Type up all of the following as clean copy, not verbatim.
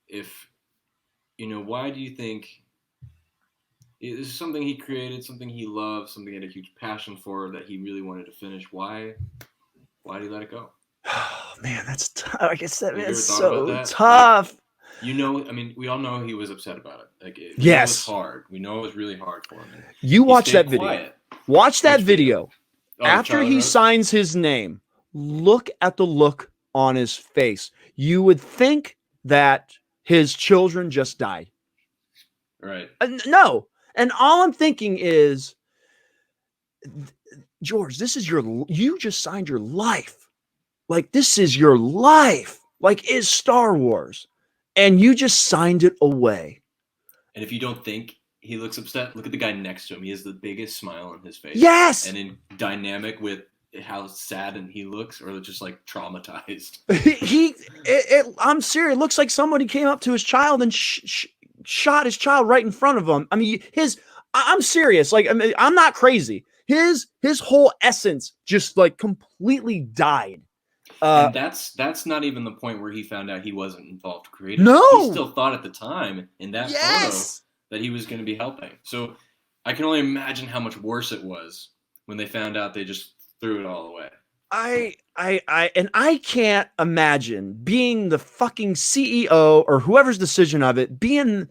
if why do you think this is something he created, something he loved, something he had a huge passion for that he really wanted to finish? Why did he let it go? Oh man, that's tough. Like I said, Have you it's ever thought about so that? Like, tough. I mean, we all know he was upset about it. Like, we know it was Yes, hard. We know it was really hard for him. And you he watch stayed that video. quiet. Watch that Which video? video. Oh, the After Charlie he Rose? signs his name, look at the look on his face. You would think that his children just died. Right. No. And all I'm thinking is, George, you just signed your life. Like, this is your life. Like, is Star Wars. And you just signed it away. And if you don't think he looks upset, look at the guy next to him. He has the biggest smile on his face. Yes. And in dynamic with how sad and he looks, or just like traumatized. I'm serious. It looks like somebody came up to his child and shot his child right in front of him. I mean, I'm serious. Like, I mean, I'm not crazy. His whole essence just like completely died. And that's not even the point where he found out he wasn't involved creatively. No, he still thought at the time in that photo that he was going to be helping. So I can only imagine how much worse it was when they found out they just threw it all away. I can't imagine being the fucking CEO or whoever's decision of it, being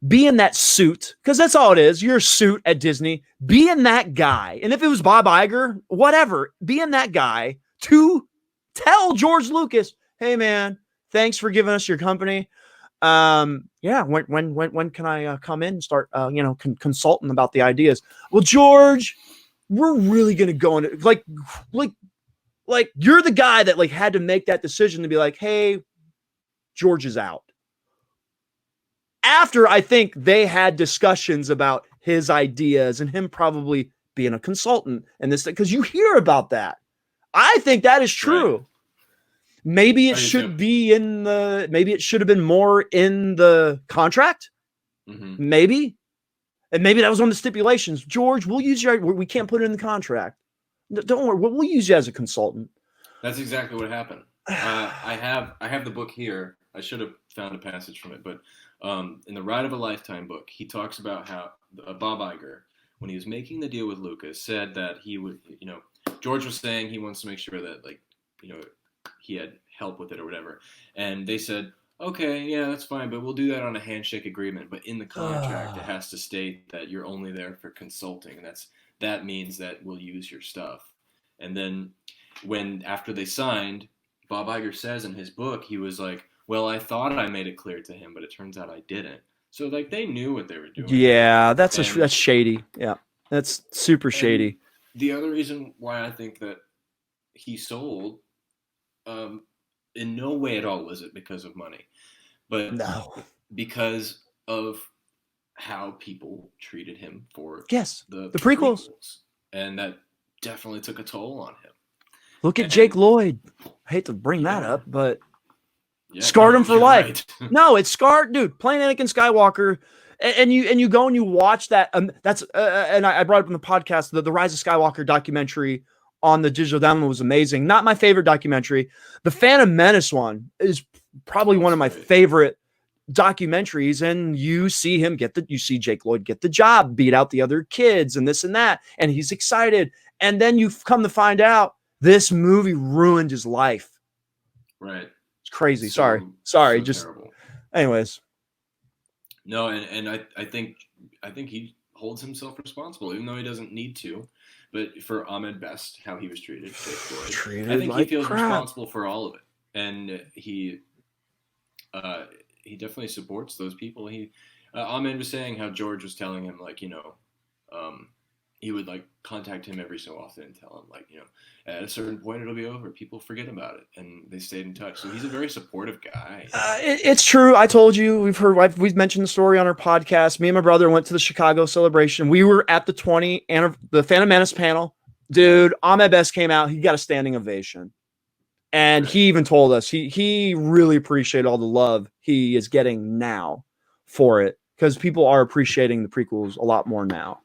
that suit, because that's all it is. You're a suit at Disney, being that guy. And if it was Bob Iger, whatever, being that guy to tell George Lucas, hey man, thanks for giving us your company. Yeah, when can I come in and start consulting about the ideas? Well, George, we're really gonna go into like you're the guy that like had to make that decision to be like, hey, George is out. After I think they had discussions about his ideas and him probably being a consultant and this, because you hear about that. I think that is true. Right. Maybe it should be maybe it should have been more in the contract. Mm-hmm. Maybe. And maybe that was one of the stipulations. George, we can't put it in the contract. Don't worry, we'll use you as a consultant. That's exactly what happened. I have the book here. I should have found a passage from it, but in the Ride of a Lifetime book, he talks about how Bob Iger, when he was making the deal with Lucas, said that he would, George was saying he wants to make sure that he had help with it or whatever, and they said, okay, yeah, that's fine, but we'll do that on a handshake agreement. But in the contract, it has to state that you're only there for consulting, and that means that we'll use your stuff. And then after they signed, Bob Iger says in his book, he was like, well, I thought I made it clear to him, but it turns out I didn't. So like they knew what they were doing. Yeah, that's shady. Yeah, that's super shady. The other reason why I think that he sold, in no way at all was it because of money, but because of how people treated him for the prequels. And that definitely took a toll on him. Look at Jake Lloyd. I hate to bring that up, but scarred him for life. Right. No, it's scarred, dude. Playing Anakin Skywalker, and you go and you watch that. That's and I brought up in the podcast the Rise of Skywalker documentary on the digital download was amazing. Not my favorite documentary. The Phantom Menace one is probably one of my favorite documentaries, and you see Jake Lloyd get the job, beat out the other kids and this and that, and he's excited. And then you come to find out this movie ruined his life. Right. It's crazy. Sorry. Just terrible. Anyways. No, and I think he holds himself responsible, even though he doesn't need to. But for Ahmed Best, how he was treated, I think he feels responsible for all of it, and he definitely supports those people. Ahmed was saying how George was telling him he would like contact him every so often and tell him at a certain point it'll be over. People forget about it, and they stayed in touch. So he's a very supportive guy. It's true. I told you we've mentioned the story on our podcast. Me and my brother went to the Chicago celebration. We were at the the Phantom Menace panel. Dude, Ahmed Best came out. He got a standing ovation, and he even told us he really appreciated all the love he is getting now for it, because people are appreciating the prequels a lot more now.